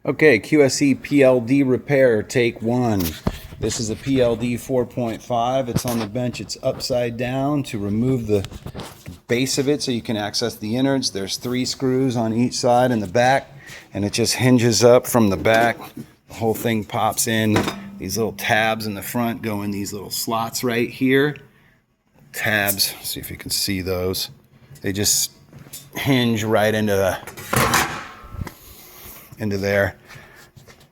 Okay, QSC PLD repair, take one. This is a PLD4.5. It's on the bench. It's upside down to remove the base of it so you can access the innards. There's 3 screws on each side and the back, and it just hinges up from the back. The whole thing pops in. These little tabs in the front go in these little slots right here. Tabs, see if you can see those. They just hinge right into there.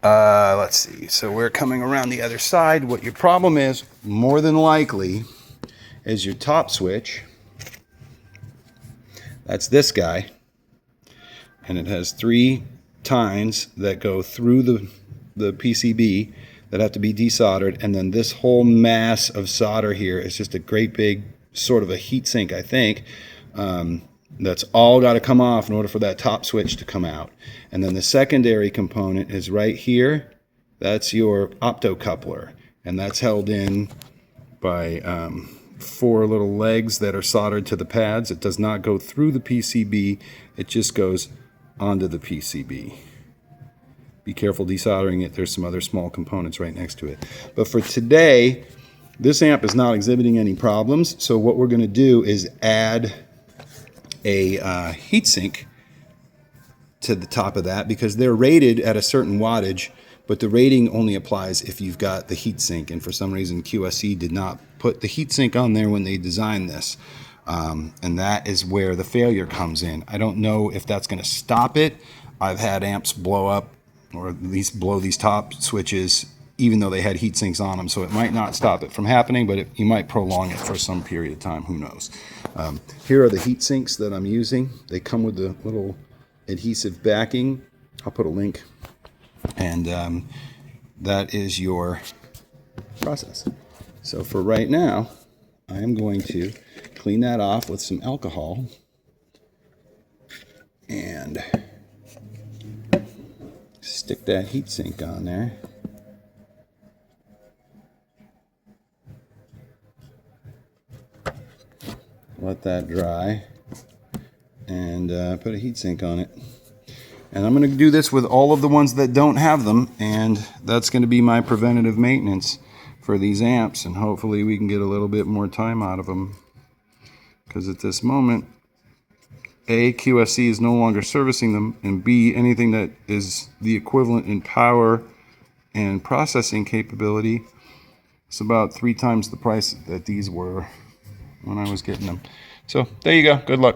Let's see, so we're coming around the other side. What your problem is, more than likely, is your top switch. That's this guy, and it has 3 tines that go through the PCB that have to be desoldered, and then this whole mass of solder here is just a great big sort of a heat sink, I think. That's all got to come off in order for that top switch to come out. And then the secondary component is right here. That's your optocoupler, and that's held in by 4 little legs that are soldered to the pads. It does not go through the PCB, it just goes onto the PCB. Be careful desoldering it. There's some other small components right next to it. But for today, this amp is not exhibiting any problems, so what we're going to do is add a heatsink to the top of that, because they're rated at a certain wattage, but the rating only applies if you've got the heatsink, and for some reason QSC did not put the heatsink on there when they designed this, and that is where the failure comes in. I don't know if that's going to stop it. I've had amps blow up, or at least blow these top switches, even though they had heat sinks on them, so it might not stop it from happening, but you might prolong it for some period of time, who knows. Here are the heat sinks that I'm using. They come with the little adhesive backing. I'll put a link, and that is your process. So for right now, I am going to clean that off with some alcohol and stick that heat sink on there. Let that dry, and put a heat sink on it. And I'm going to do this with all of the ones that don't have them, and that's going to be my preventative maintenance for these amps, and hopefully we can get a little bit more time out of them, because at this moment, A, QSC is no longer servicing them, and B, anything that is the equivalent in power and processing capability is about 3 times the price that these were when I was getting them. So there you go. Good luck.